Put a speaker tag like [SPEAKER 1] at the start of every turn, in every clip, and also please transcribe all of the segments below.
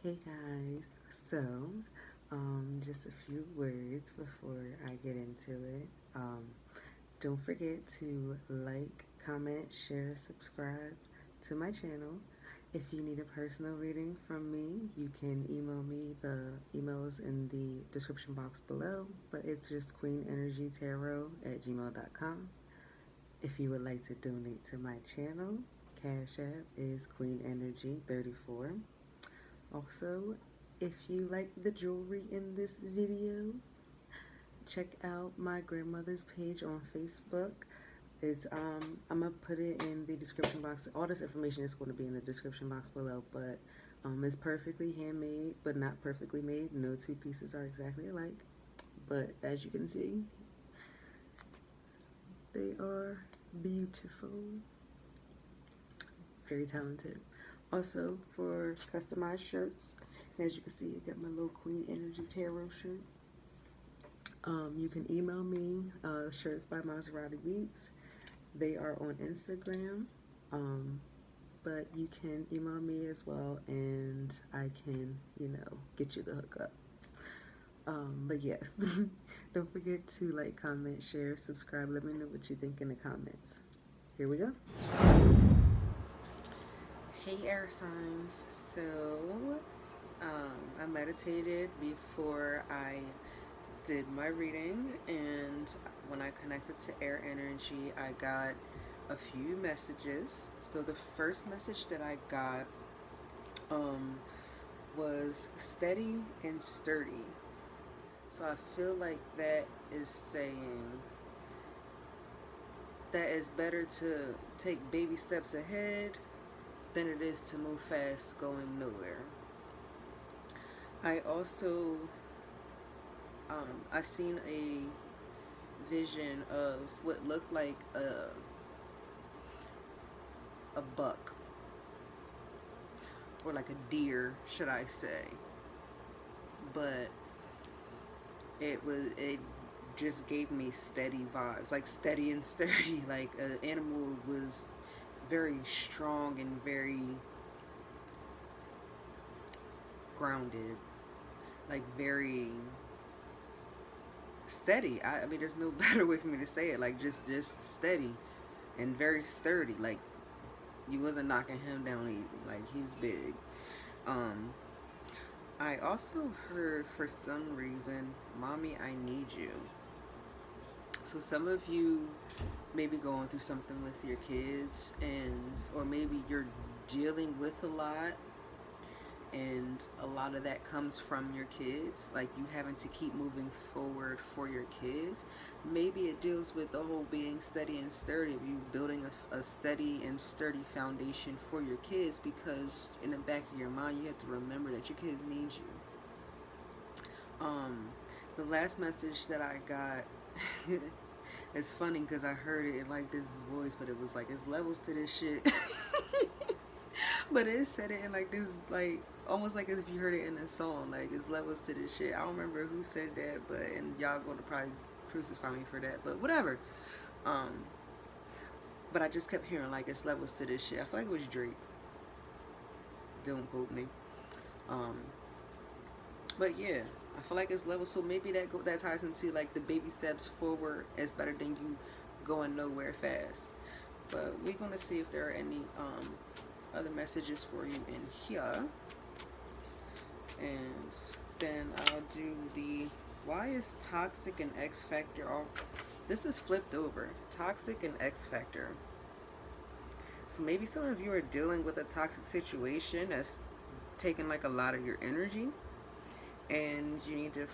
[SPEAKER 1] Hey guys, just a few words before I get into it. Don't forget to like, comment, share, subscribe to my channel. If you need a personal reading from me, you can email me. The email is in the description box below, but it's just queenenergytarot@gmail.com. If you would like to donate to my channel, Cash App is queenenergy34. Also, if you like the jewelry in this video, check out my grandmother's page on Facebook. It's I'm gonna put it in the description box. All this information is going to be in the description box below, but it's perfectly handmade, but not perfectly made. No two pieces are exactly alike, but as you can see, they are beautiful. Very talented. Also, for customized shirts, as you can see, I got my little Queen Energy Tarot shirt. You can email me, shirts by MazzeratiBeatz. They are on Instagram, but you can email me as well, and I can, get you the hookup. But yeah, don't forget to like, comment, share, subscribe. Let me know what you think in the comments. Here we go. Hey air signs. So I meditated before I did my reading, and when I connected to air energy, I got a few messages. So the first message that I got was steady and sturdy. So I feel like that is saying that it's better to take baby steps ahead than it is to move fast going nowhere. I also I seen a vision of what looked like a buck, or like a deer, should I say, but it just gave me steady vibes, like steady and sturdy. Like an animal was very strong and very grounded, like very steady. I mean, there's no better way for me to say it. Like just steady and very sturdy. Like you wasn't knocking him down easy. Like he was big. I also heard, for some reason, "Mommy, I need you." So some of you may be going through something with your kids, or maybe you're dealing with a lot, and a lot of that comes from your kids, like you having to keep moving forward for your kids. Maybe it deals with the whole being steady and sturdy, of you building a steady and sturdy foundation for your kids, because in the back of your mind you have to remember that your kids need you. The last message that I got it's funny because I heard it in like this voice, but it was like, it's levels to this shit. But it said it in like this, like almost like as if you heard it in a song, like it's levels to this shit. I don't remember who said that, but and y'all gonna probably crucify me for that, but whatever. But I just kept hearing like it's levels to this shit. I feel like it was Drake. Don't quote me. But yeah, I feel like it's levels. So maybe that ties into like the baby steps forward is better than you going nowhere fast. But we're gonna see if there are any other messages for you in here, and then I'll do the why is toxic and X factor all. This is flipped over, toxic and X factor. So maybe some of you are dealing with a toxic situation that's taking like a lot of your energy, and you need to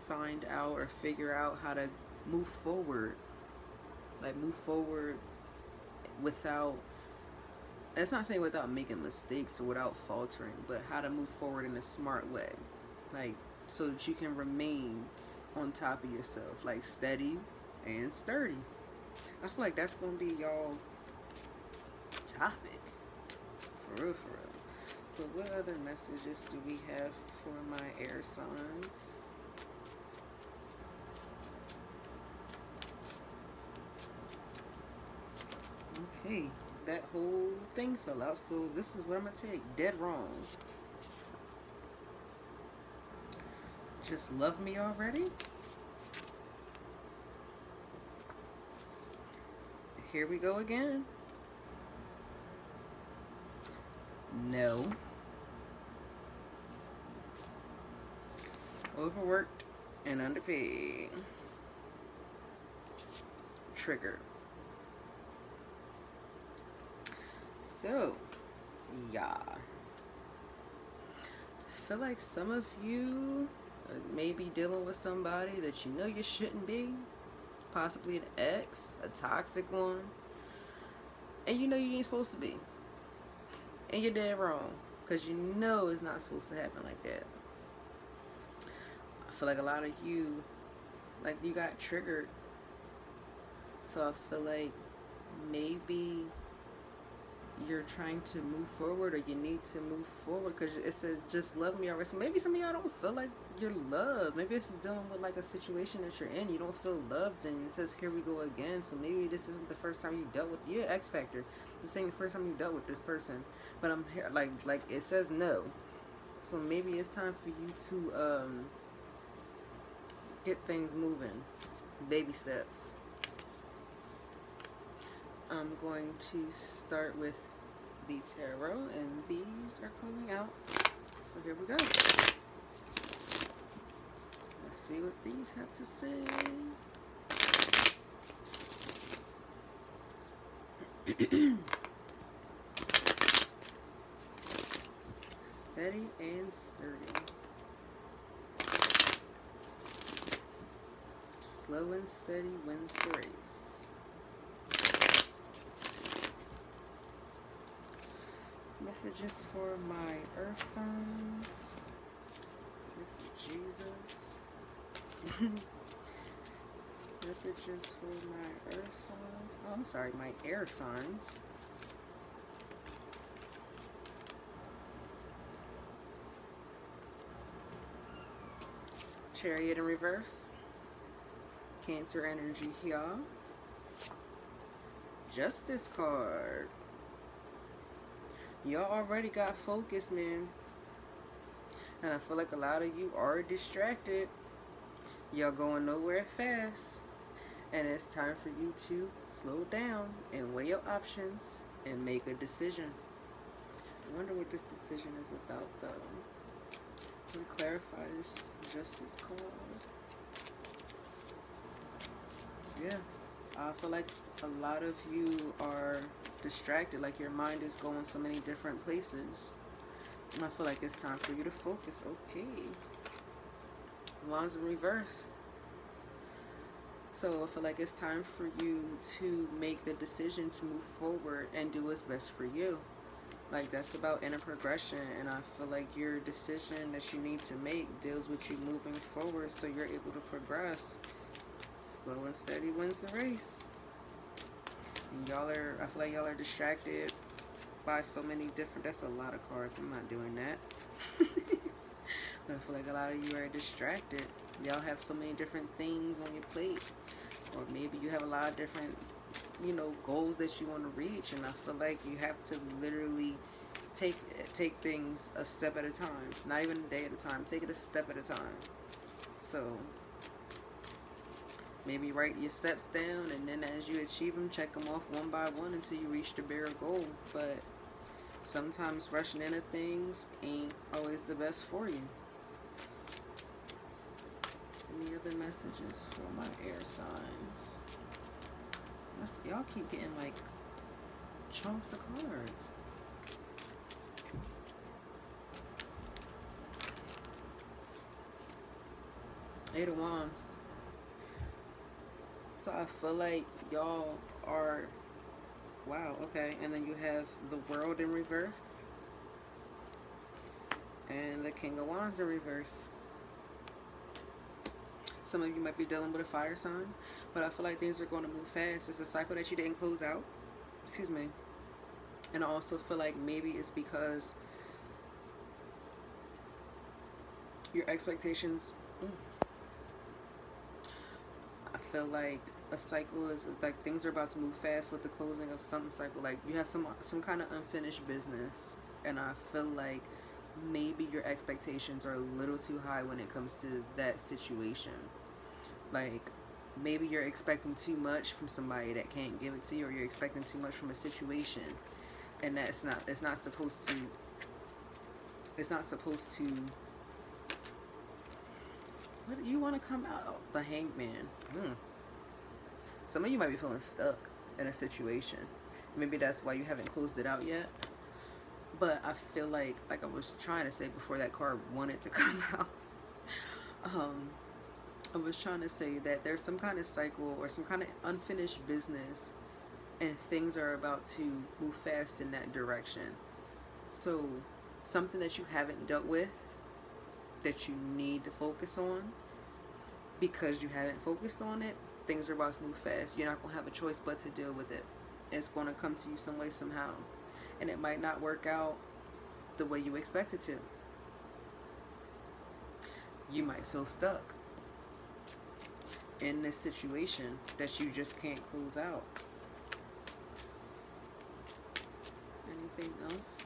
[SPEAKER 1] find out or figure out how to move forward, like move forward without, it's not saying without making mistakes or without faltering, but how to move forward in a smart way, like so that you can remain on top of yourself, like steady and sturdy. I feel like that's gonna be y'all topic, for real, for real. But what other messages do we have for my air signs? Okay, that whole thing fell out, so this is what I'm gonna take. Dead wrong. Just love me already? Here we go again. No. Overworked and underpaid. Trigger. So, yeah. I feel like some of you may be dealing with somebody that you know you shouldn't be. Possibly an ex, a toxic one. And you know you ain't supposed to be. And you're dead wrong. Because you know it's not supposed to happen like that. I feel like a lot of you, like you got triggered. So I feel like maybe you're trying to move forward, or you need to move forward, because it says just love me already. So maybe some of y'all don't feel like you're loved. Maybe this is dealing with like a situation that you're in, you don't feel loved, and it says here we go again. So maybe this isn't the first time you dealt with your X Factor. This ain't the first time you dealt with this person, but I'm here like it says no. So maybe it's time for you to get things moving, baby steps. I'm going to start with the tarot, and these are coming out. So here we go. Let's see what these have to say. Steady and sturdy. Slow and steady wins the race. Messages for my earth signs. This is Jesus. Messages for my earth signs. Oh, I'm sorry, my air signs. Chariot in reverse. Cancer energy here. Justice card. Y'all already got focus, man. And I feel like a lot of you are distracted. Y'all going nowhere fast. And it's time for you to slow down and weigh your options and make a decision. I wonder what this decision is about, though. Let me clarify this justice card. Yeah. I feel like a lot of you are distracted, like your mind is going so many different places. And I feel like it's time for you to focus. Okay. Wands in reverse. So I feel like it's time for you to make the decision to move forward and do what's best for you. Like, that's about inner progression, and I feel like your decision that you need to make deals with you moving forward so you're able to progress. Slow and steady wins the race. And y'all are, I feel like y'all are distracted by so many different, that's a lot of cards, I'm not doing that. But I feel like a lot of you are distracted. Y'all have so many different things on your plate. Or maybe you have a lot of different, you know, goals that you want to reach, and I feel like you have to literally take things a step at a time. Not even a day at a time. Take it a step at a time. So maybe write your steps down, and then as you achieve them, check them off one by one until you reach the bigger goal. But sometimes rushing into things ain't always the best for you. Any other messages for my air signs? Y'all keep getting like chunks of cards. Eight of Wands. So I feel like y'all are, wow, okay. And then you have the World in reverse. And the King of Wands in reverse. Some of you might be dealing with a fire sign, but I feel like things are going to move fast. It's a cycle that you didn't close out. Excuse me. And I also feel like maybe it's because your expectations, I feel like a cycle is like things are about to move fast with the closing of some cycle. Like you have some kind of unfinished business, and I feel like maybe maybe your expectations are a little too high when it comes to that situation. Like, maybe you're expecting too much from somebody that can't give it to you, or you're expecting too much from a situation, and that's not, it's not supposed to, what do you want to come out? The Hangman. Some of you might be feeling stuck in a situation. Maybe that's why you haven't closed it out yet. But I feel like I was trying to say before that card wanted to come out, I was trying to say that there's some kind of cycle or some kind of unfinished business, and things are about to move fast in that direction. So something that you haven't dealt with, that you need to focus on, because you haven't focused on it, things are about to move fast. You're not going to have a choice but to deal with it. It's going to come to you some way, somehow. And it might not work out the way you expect it to. You might feel stuck in this situation that you just can't close out. Anything else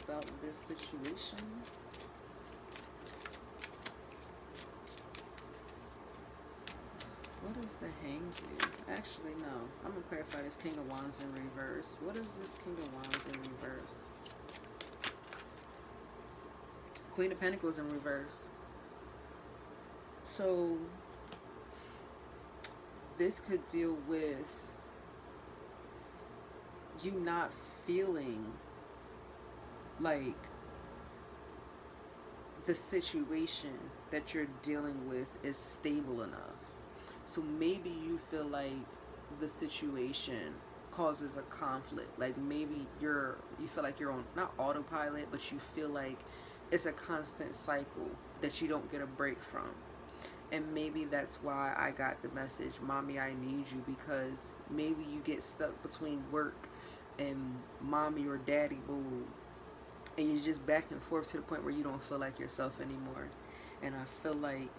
[SPEAKER 1] about this situation? What is the Hangman? Actually, no. I'm going to clarify this King of Wands in reverse. What is this King of Wands in reverse? Queen of Pentacles in reverse. So, this could deal with you not feeling like the situation that you're dealing with is stable enough. So maybe you feel like the situation causes a conflict. Like maybe you feel like you're on, not autopilot, but you feel like it's a constant cycle that you don't get a break from. And maybe that's why I got the message, Mommy, I need you, because maybe you get stuck between work and Mommy or Daddy Gould, and you're just back and forth to the point where you don't feel like yourself anymore. And I feel like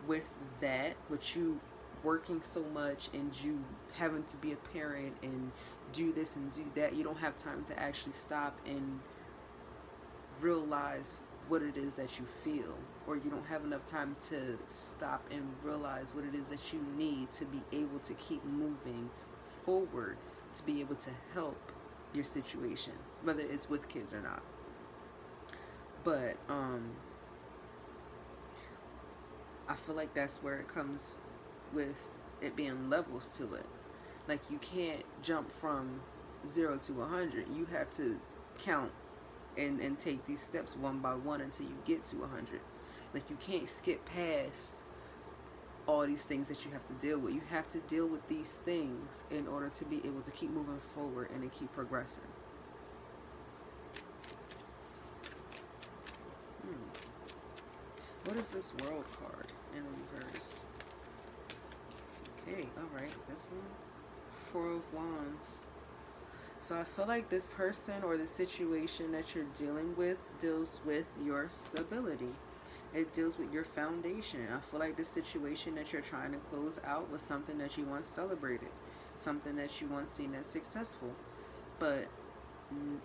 [SPEAKER 1] with that, with you working so much and you having to be a parent and do this and do that, you don't have time to actually stop and realize what it is that you feel, or you don't have enough time to stop and realize what it is that you need to be able to keep moving forward, to be able to help your situation, whether it's with kids or not. But I feel like that's where it comes with it being levels to it. Like you can't jump from 0 to 100. You have to count and take these steps one by one until you get to 100. Like you can't skip past all these things that you have to deal with. You have to deal with these things in order to be able to keep moving forward and to keep progressing. What is this World card in reverse? Okay, alright, this one. Four of Wands. So I feel like this person or the situation that you're dealing with deals with your stability. It deals with your foundation. I feel like the situation that you're trying to close out was something that you once celebrated, something that you once seen as successful, but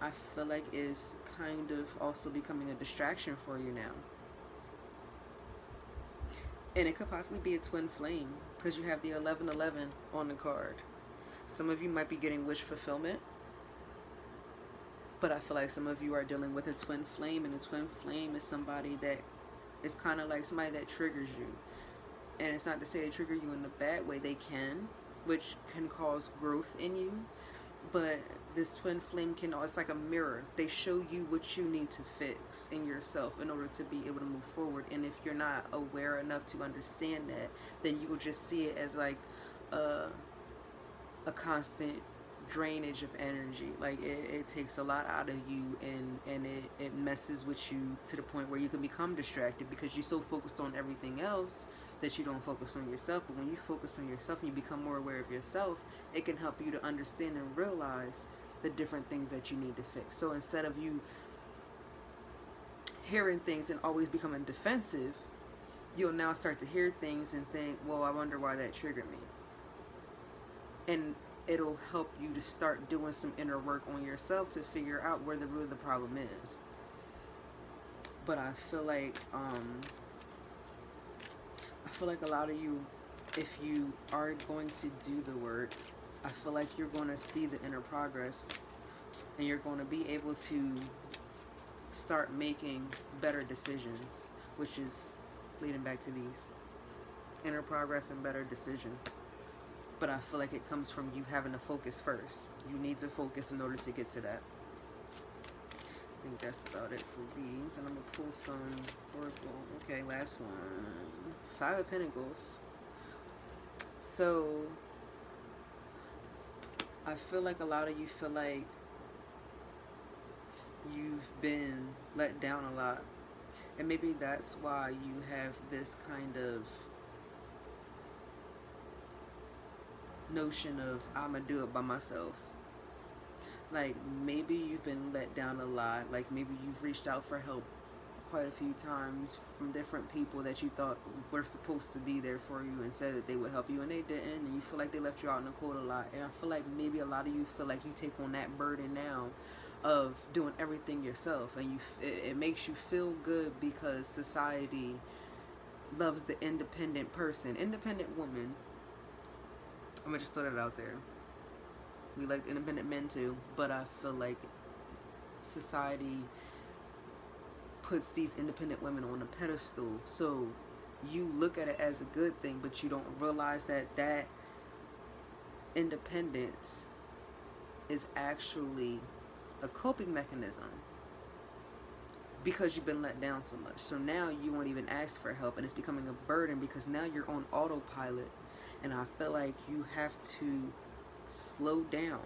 [SPEAKER 1] I feel like it's kind of also becoming a distraction for you now. And it could possibly be a twin flame, because you have the 1111 on the card. Some of you might be getting wish fulfillment, but I feel like some of you are dealing with a twin flame, and a twin flame is somebody that is kind of like somebody that triggers you. And it's not to say they trigger you in a bad way. They can, which can cause growth in you. But this twin flame can, it's like a mirror. They show you what you need to fix in yourself in order to be able to move forward. And if you're not aware enough to understand that, then you will just see it as like a constant drainage of energy. Like it takes a lot out of you, and it messes with you to the point where you can become distracted because you're so focused on everything else that you don't focus on yourself. But when you focus on yourself and you become more aware of yourself, it can help you to understand and realize the different things that you need to fix. So instead of you hearing things and always becoming defensive, you'll now start to hear things and think, well, I wonder why that triggered me. And it'll help you to start doing some inner work on yourself to figure out where the root of the problem is. But I feel like a lot of you, if you are going to do the work, I feel like you're going to see the inner progress, and you're going to be able to start making better decisions, which is leading back to these inner progress and better decisions. But I feel like it comes from you having to focus first. You need to focus in order to get to that. I think that's about it for these. And I'm going to pull some oracle. Okay, last one. 5 of Pentacles. So I feel like a lot of you feel like you've been let down a lot. And maybe that's why you have this kind of notion of I'm gonna do it by myself. Like maybe you've been let down a lot. Like maybe you've reached out for help quite a few times from different people that you thought were supposed to be there for you and said that they would help you, and they didn't, and you feel like they left you out in the cold a lot. And I feel like maybe a lot of you feel like you take on that burden now of doing everything yourself, and it makes you feel good because society loves the independent person, independent woman. I'm gonna just throw that out there. We like independent men too, but I feel like society puts these independent women on a pedestal, so you look at it as a good thing, but you don't realize that that independence is actually a coping mechanism because you've been let down so much. So now you won't even ask for help, and it's becoming a burden because now you're on autopilot. And I feel like you have to slow down.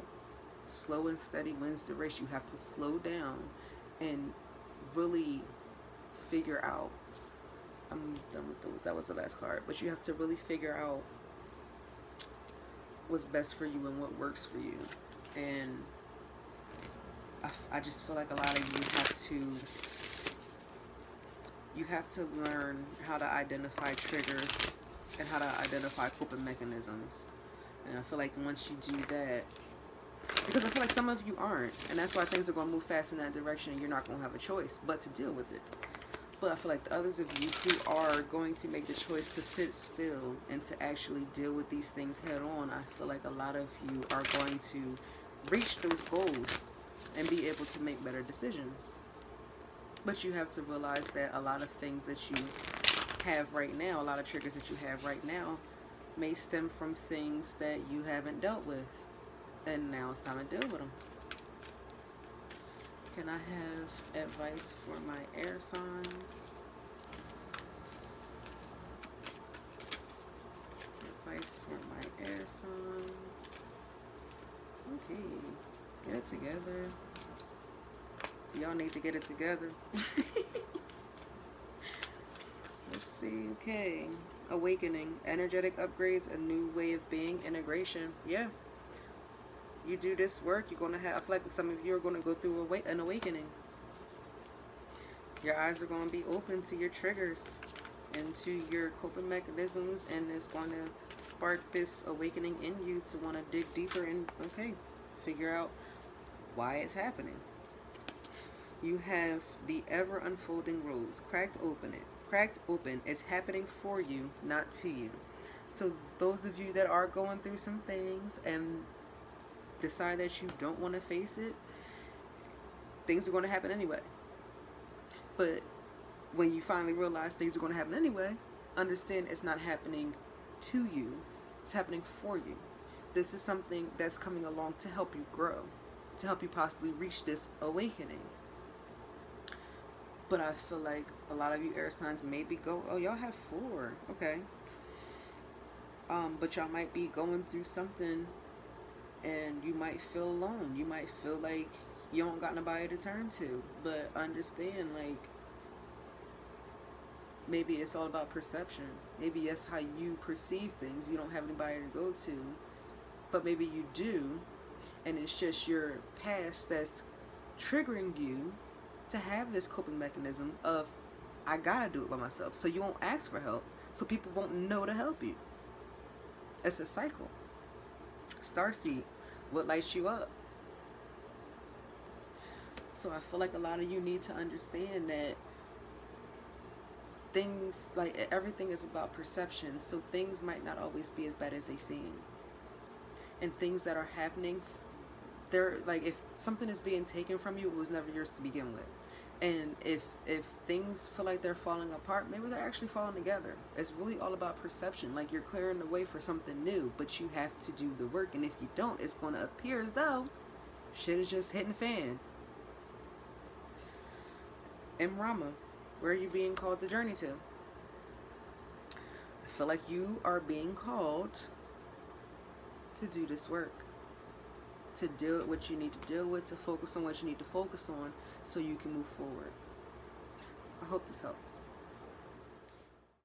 [SPEAKER 1] Slow and steady wins the race. You have to slow down and really figure out. I'm done with those. That was the last card. But you have to really figure out what's best for you and what works for you. And I just feel like a lot of you have to learn how to identify triggers and how to identify coping mechanisms. And I feel like once you do that, because I feel like some of you aren't, and that's why things are going to move fast in that direction, and you're not going to have a choice but to deal with it. But I feel like the others of you who are going to make the choice to sit still and to actually deal with these things head on, I feel like a lot of you are going to reach those goals and be able to make better decisions. But you have to realize that a lot of things that you have right now, a lot of triggers that you have right now, may stem from things that you haven't dealt with. And now it's time to deal with them. Can I have advice for my air signs? Advice for my air signs. Okay, get it together. Y'all need to get it together. Let's see. Okay. Awakening. Energetic upgrades. A new way of being. Integration. Yeah. You do this work, you're going to have, I feel like some of you are going to go through an awakening. Your eyes are going to be open to your triggers and to your coping mechanisms, and it's going to spark this awakening in you to want to dig deeper and, okay, figure out why it's happening. You have the ever unfolding rose. Cracked open. It's happening for you, not to you. So those of you that are going through some things and decide that you don't want to face it, things are going to happen anyway. But when you finally realize things are going to happen anyway, understand it's not happening to you, it's happening for you. This is something that's coming along to help you grow, to help you possibly reach this awakening. But I feel like a lot of you air signs maybe oh, y'all have 4, okay. But y'all might be going through something, and you might feel alone. You might feel like you don't got nobody to turn to. But understand, like, maybe it's all about perception. Maybe that's how you perceive things. You don't have anybody to go to. But maybe you do. And it's just your past that's triggering you to have this coping mechanism of, I gotta do it by myself. So you won't ask for help. So people won't know to help you. It's a cycle. Starseed, what lights you up? So I feel like a lot of you need to understand that things, like everything is about perception, so things might not always be as bad as they seem. And things that are happening, they're like, if something is being taken from you, it was never yours to begin with. And if things feel like they're falling apart, maybe they're actually falling together. It's really all about perception. Like, you're clearing the way for something new, but you have to do the work. And if you don't, it's going to appear as though shit is just hitting the fan. And Rama, where are you being called to journey to? I feel like you are being called to do this work, to deal with what you need to deal with, to focus on what you need to focus on so you can move forward. I hope this helps.